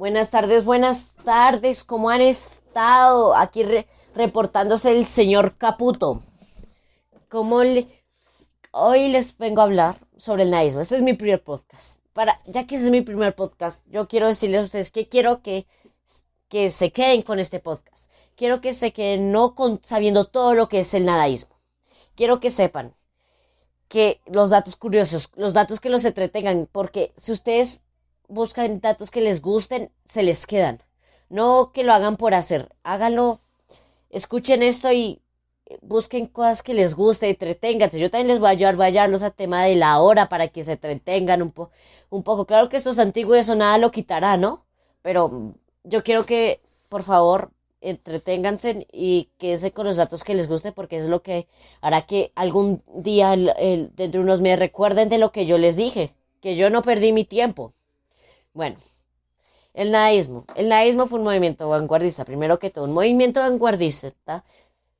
Buenas tardes, ¿cómo han estado? Aquí reportándose el señor Caputo. ¿Cómo le... Hoy les vengo a hablar sobre el naísmo. Este es mi primer podcast. Ya que este es mi primer podcast, yo quiero decirles a ustedes que quiero que se queden con este podcast. Quiero que se queden sabiendo todo lo que es el nadaísmo. Quiero que sepan que los datos curiosos, los datos que los entretengan, porque si ustedes buscan datos que les gusten, se les quedan. No que lo hagan por hacer, háganlo, escuchen esto y busquen cosas que les guste, entreténganse. Yo también les voy a ayudar, a llevarlos al tema de la hora para que se entretengan un poco. Claro que esto es antiguo y eso nada lo quitará, ¿no? Pero yo quiero que, por favor, entreténganse y quédense con los datos que les guste porque es lo que hará que algún día, dentro de unos meses, recuerden de lo que yo les dije, que yo no perdí mi tiempo. Bueno, el nadaísmo. El nadaísmo fue un movimiento vanguardista. Primero que todo, un movimiento vanguardista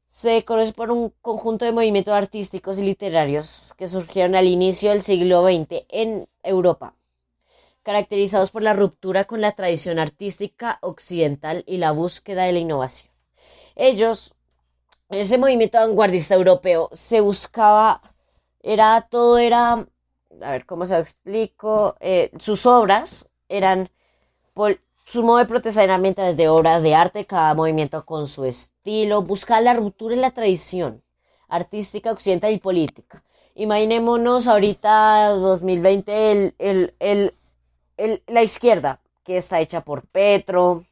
se conoce por un conjunto de movimientos artísticos y literarios que surgieron al inicio del siglo XX en Europa, caracterizados por la ruptura con la tradición artística occidental y la búsqueda de la innovación. Ese movimiento vanguardista europeo, se buscaba, a ver cómo se lo explico, sus obras eran, su modo de protesta era mediante de obras de arte, cada movimiento con su estilo, buscaba la ruptura en la tradición artística occidental y política. Imaginémonos ahorita 2020 la izquierda, que está hecha por Petro.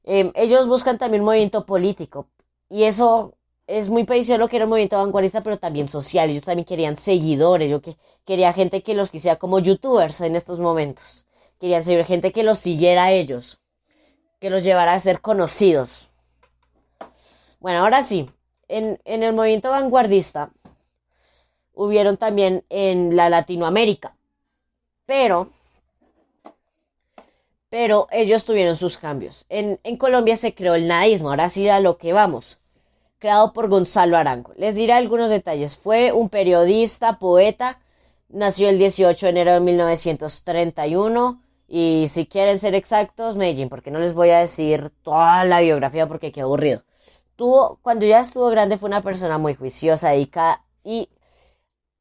Ellos buscan también un movimiento político, y eso es muy parecido a lo que era un movimiento vanguardista, pero también social. Ellos también querían seguidores, quería gente que los quisiera como youtubers en estos momentos. Querían seguir gente que los siguiera a ellos, que los llevara a ser conocidos. Bueno, ahora sí, en el movimiento vanguardista hubieron también en la Latinoamérica, pero ellos tuvieron sus cambios. En Colombia se creó el nadaísmo, ahora sí a lo que vamos, creado por Gonzalo Arango. Les diré algunos detalles. Fue un periodista, poeta, nació el 18 de enero de 1931 y si quieren ser exactos, Medellín, porque no les voy a decir toda la biografía porque qué aburrido. Cuando ya estuvo grande fue una persona muy juiciosa, dedicada, y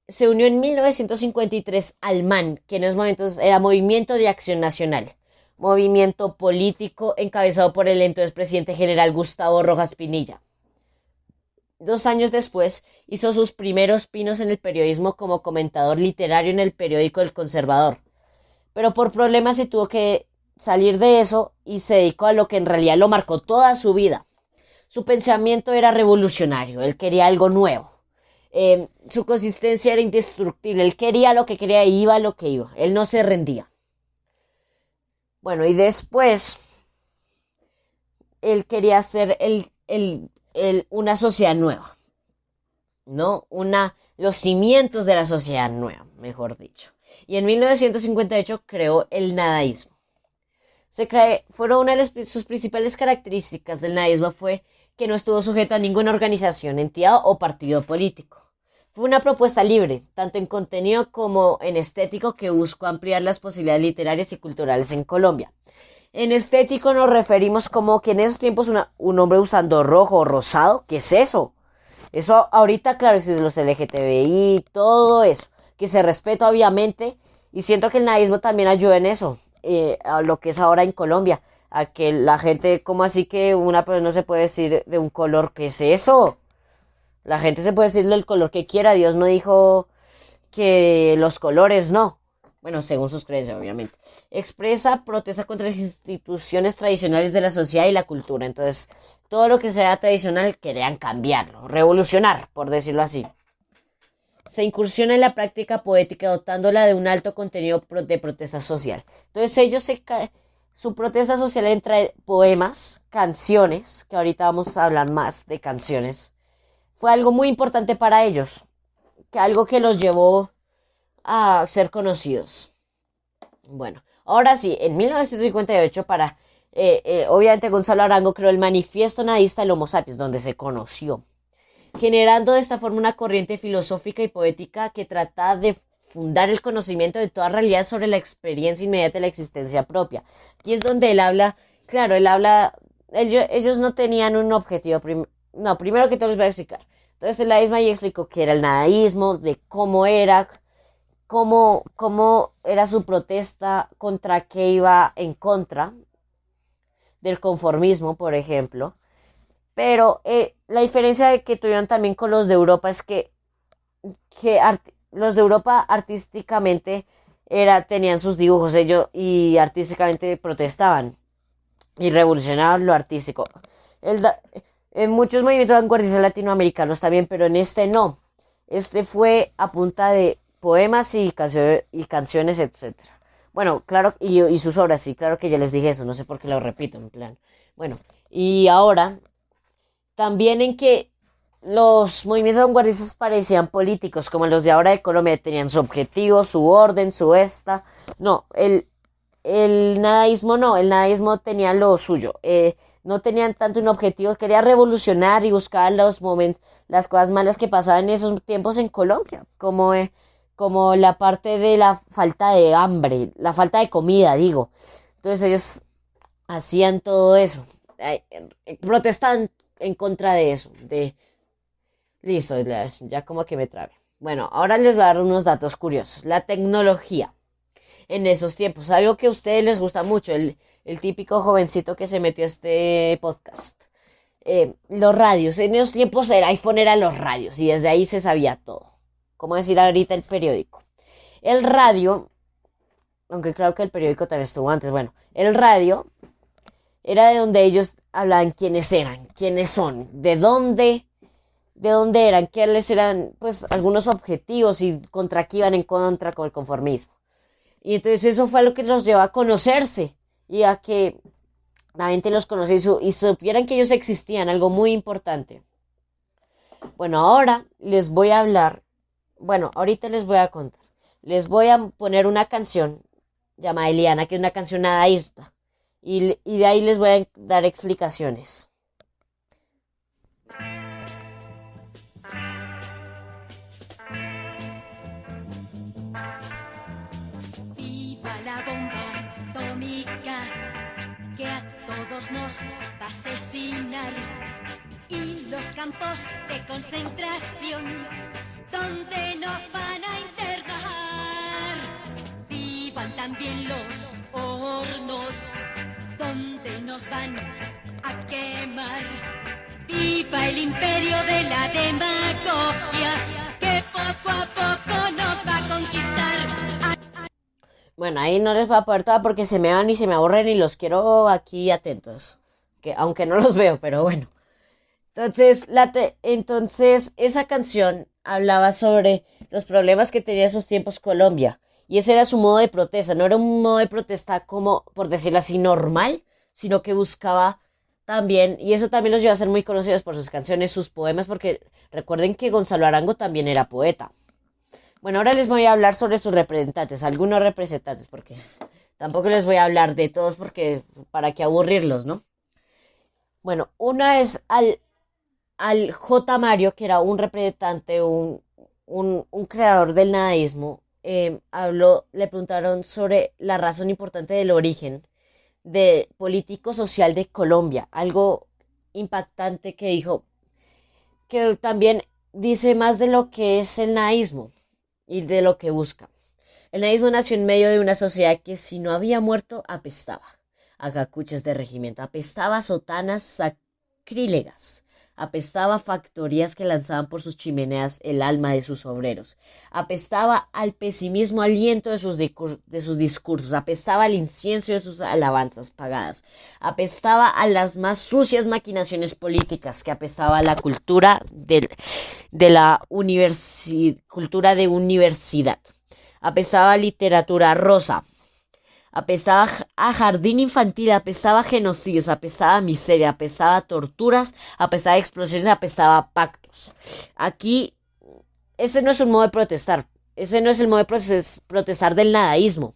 se unió en 1953 al MAN, que en esos momentos era Movimiento de Acción Nacional, movimiento político encabezado por el entonces presidente general Gustavo Rojas Pinilla. 2 años después hizo sus primeros pinos en el periodismo como comentador literario en el periódico El Conservador, pero por problemas se tuvo que salir de eso y se dedicó a lo que en realidad lo marcó toda su vida. Su pensamiento era revolucionario, él quería algo nuevo. Su consistencia era indestructible, él quería lo que quería y iba a lo que iba, él no se rendía. Bueno, y después él quería hacer una sociedad nueva, ¿no? Los cimientos de la sociedad nueva, mejor dicho. Y en 1958 creó el nadaísmo. Fueron una de sus principales características del nadaísmo fue que no estuvo sujeto a ninguna organización, entidad o partido político. Fue una propuesta libre, tanto en contenido como en estético, que buscó ampliar las posibilidades literarias y culturales en Colombia. En estético nos referimos como que en esos tiempos un hombre usando rojo o rosado, ¿qué es eso? Eso ahorita, claro, existen los LGTBI, todo eso, que se respeta obviamente, y siento que el nadaísmo también ayuda en eso, a lo que es ahora en Colombia, a que la gente, como así que una persona no se puede decir de un color, ¿qué es eso? La gente se puede decir del color que quiera, Dios no dijo que los colores no. Bueno, según sus creencias, obviamente. Expresa protesta contra las instituciones tradicionales de la sociedad y la cultura. Entonces, todo lo que sea tradicional querían cambiarlo, revolucionar, por decirlo así. Se incursiona en la práctica poética dotándola de un alto contenido de protesta social. Entonces, su protesta social entre poemas, canciones, que ahorita vamos a hablar más de canciones, fue algo muy importante para ellos, algo que los llevó a ser conocidos. Bueno, ahora sí, en 1958 obviamente Gonzalo Arango creó el Manifiesto Nadaísta del Homo Sapiens, donde se conoció, generando de esta forma una corriente filosófica y poética que trata de fundar el conocimiento de toda realidad sobre la experiencia inmediata de la existencia propia. Aquí es donde él habla, claro, ellos no tenían un objetivo, no, primero que todo les voy a explicar. Entonces el nadaísmo ahí explicó qué era el nadaísmo, de cómo era su protesta, contra qué iba en contra del conformismo, por ejemplo. Pero la diferencia que tuvieron también con los de Europa es que los de Europa artísticamente tenían sus dibujos ellos y artísticamente protestaban y revolucionaban lo artístico. El, en muchos movimientos vanguardistas latinoamericanos también, pero en este no. Este fue a punta de poemas y canciones, etcétera. Bueno, claro, y sus obras, sí, claro que ya les dije eso, no sé por qué lo repito, en plan. Bueno, y ahora, también en que los movimientos vanguardistas parecían políticos, como los de ahora de Colombia, tenían su objetivo, su orden, su esta. No, el nadaísmo no, el nadaísmo tenía lo suyo. No tenían tanto un objetivo, quería revolucionar y buscar las cosas malas que pasaban en esos tiempos en Colombia, como la parte de la falta de hambre, la falta de comida, digo. Entonces ellos hacían todo eso, protestaban en contra de eso, listo, ya como que me trabe. Bueno, ahora les voy a dar unos datos curiosos. La tecnología en esos tiempos, algo que a ustedes les gusta mucho, el típico jovencito que se metió a este podcast. Los radios, en esos tiempos el iPhone era los radios y desde ahí se sabía todo. Como decir ahorita el periódico. El radio, aunque creo que el periódico también estuvo antes, bueno, el radio era de donde ellos hablaban quiénes eran, quiénes son, de dónde eran, cuáles eran, pues, algunos objetivos y contra qué iban en contra con el conformismo. Y entonces eso fue lo que los llevó a conocerse y a que la gente los conociera y supieran que ellos existían, algo muy importante. Bueno, ahora les voy a hablar, bueno, ahorita les voy a contar. Les voy a poner una canción llamada Eliana, que es una canción nadaísta. Y de ahí les voy a dar explicaciones. Viva la bomba atómica que a todos nos va a asesinar. Y los campos de concentración donde nos van a internar. Vivan también los hornos donde nos van a quemar. Viva el imperio de la demagogia que poco a poco nos va a conquistar. Bueno, ahí no les voy a poder toda porque se me van y se me aburren y los quiero aquí atentos. Aunque no los veo, pero bueno. Entonces esa canción hablaba sobre los problemas que tenía en esos tiempos Colombia. Y ese era su modo de protesta. No era un modo de protesta como, por decirlo así, normal, sino que buscaba también, y eso también los llevó a ser muy conocidos por sus canciones, sus poemas, porque recuerden que Gonzalo Arango también era poeta. Bueno, ahora les voy a hablar sobre sus representantes, algunos representantes, porque tampoco les voy a hablar de todos porque para qué aburrirlos, ¿no? Bueno, una es al J. Mario, que era un representante, un creador del nadaísmo. Le preguntaron sobre la razón importante del origen de político social de Colombia, algo impactante que dijo, que también dice más de lo que es el nadaísmo y de lo que busca. El nadaísmo nació en medio de una sociedad que si no había muerto apestaba a cacuchas de regimiento, apestaba a sotanas sacrílegas, apestaba a factorías que lanzaban por sus chimeneas el alma de sus obreros, apestaba al pesimismo aliento de sus discursos, apestaba al incienso de sus alabanzas pagadas, apestaba a las más sucias maquinaciones políticas, que apestaba a la cultura cultura de universidad, apestaba a literatura rosa, apestaba a jardín infantil, apestaba a genocidios, apestaba a miseria, apestaba a torturas, apestaba a explosiones, apestaba a pactos. Aquí, ese no es un modo de protestar, ese no es el modo de protestar del nadaísmo.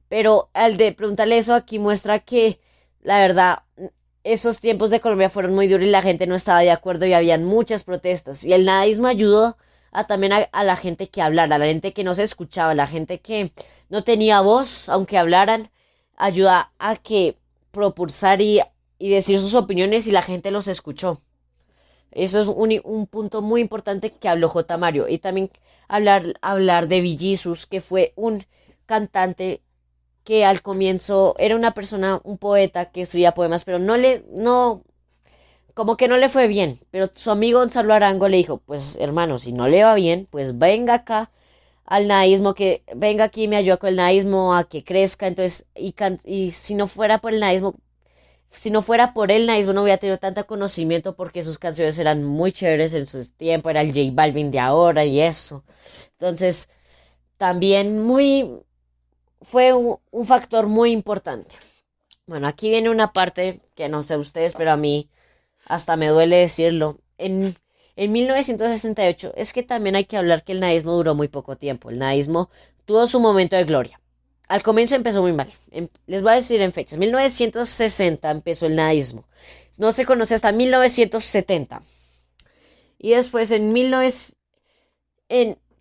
Pero al de preguntarle eso aquí muestra que, la verdad, esos tiempos de Colombia fueron muy duros y la gente no estaba de acuerdo y habían muchas protestas. Y el nadaísmo ayudó a la gente que hablara, a la gente que no se escuchaba, a la gente que no tenía voz, aunque hablaran, ayuda a que propulsar y decir sus opiniones y la gente los escuchó. Eso es un punto muy importante que habló J. Mario. Y también hablar de Villisus, que fue un cantante que al comienzo era una persona, un poeta que escribía poemas, pero como que no le fue bien. Pero su amigo Gonzalo Arango le dijo, pues hermano, si no le va bien, pues venga acá al naísmo, que venga aquí y me ayuda con el naísmo a que crezca. Entonces, y si no fuera por el naísmo, si no fuera por el naísmo no hubiera tenido tanto conocimiento porque sus canciones eran muy chéveres en su tiempo, era el J Balvin de ahora y eso. Entonces, también fue un factor muy importante. Bueno, aquí viene una parte que no sé ustedes, pero a mí hasta me duele decirlo. En 1968 es que también hay que hablar que el naísmo duró muy poco tiempo. El naísmo tuvo su momento de gloria. Al comienzo empezó muy mal. Les voy a decir en fechas. 1960 empezó el naísmo. No se conoce hasta 1970. Y después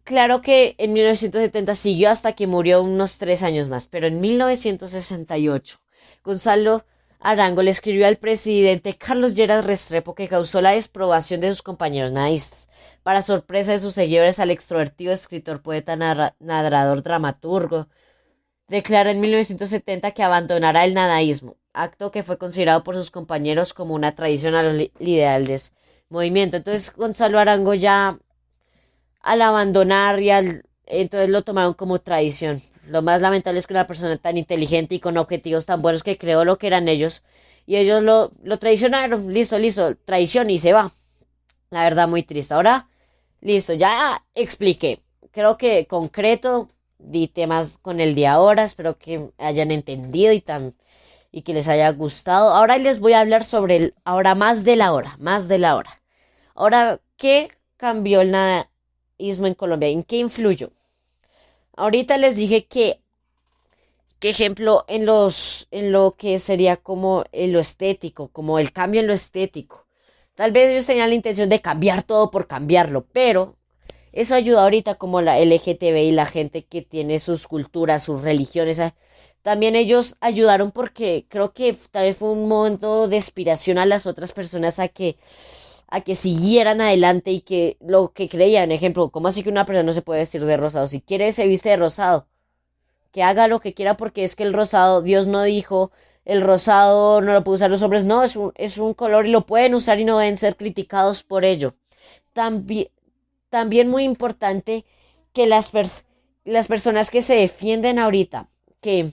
claro que en 1970 siguió hasta que murió unos 3 años más. Pero en 1968, Gonzalo Arango le escribió al presidente Carlos Lleras Restrepo que causó la desaprobación de sus compañeros nadistas. Para sorpresa de sus seguidores, al extrovertido escritor, poeta, narrador, dramaturgo, declara en 1970 que abandonará el nadaísmo, acto que fue considerado por sus compañeros como una traición a los ideales movimiento. Entonces Gonzalo Arango ya al abandonar entonces lo tomaron como traición. Lo más lamentable es que una persona tan inteligente y con objetivos tan buenos que creó lo que eran ellos y ellos lo traicionaron. Listo, traición y se va. La verdad muy triste. Ahora, listo, ya expliqué. Creo que concreto di temas con el de ahora, espero que hayan entendido y que les haya gustado. Ahora les voy a hablar sobre el ahora más de la hora, más de la hora. Ahora, ¿qué cambió el nadaísmo en Colombia? ¿En qué influyó? Ahorita les dije que ejemplo en lo que sería como en lo estético, como el cambio en lo estético. Tal vez ellos tenían la intención de cambiar todo por cambiarlo, pero eso ayuda ahorita como la LGTB y la gente que tiene sus culturas, sus religiones. También ellos ayudaron porque creo que tal vez fue un momento de inspiración a las otras personas a que siguieran adelante y que lo que creían, ejemplo, ¿cómo así que una persona no se puede vestir de rosado? Si quiere se viste de rosado, que haga lo que quiera porque es que el rosado, Dios no dijo, el rosado no lo pueden usar los hombres, no, es un color y lo pueden usar y no deben ser criticados por ello. También también muy importante que las personas que se defienden ahorita, que,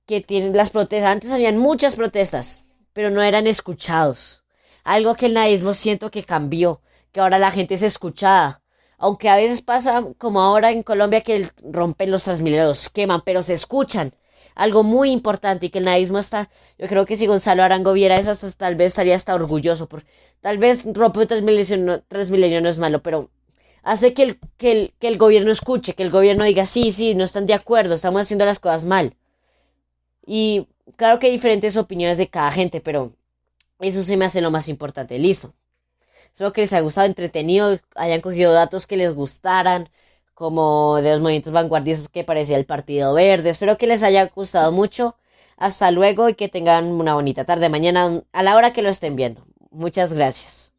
que tienen las protestas, antes habían muchas protestas, pero no eran escuchados. Algo que el naísmo siento que cambió, que ahora la gente es escuchada. Aunque a veces pasa como ahora en Colombia que rompen los Transmilenios, los queman, pero se escuchan. Algo muy importante y que el naísmo está, yo creo que si Gonzalo Arango viera eso, hasta tal vez estaría hasta orgulloso. Tal vez romper un Transmilenio no es malo, pero hace que el gobierno escuche, que el gobierno diga, sí, sí, no están de acuerdo, estamos haciendo las cosas mal. Y claro que hay diferentes opiniones de cada gente, pero eso se me hace lo más importante. Listo. Espero que les haya gustado, entretenido, hayan cogido datos que les gustaran, como de los movimientos vanguardistas que parecía el Partido Verde. Espero que les haya gustado mucho. Hasta luego y que tengan una bonita tarde mañana a la hora que lo estén viendo. Muchas gracias.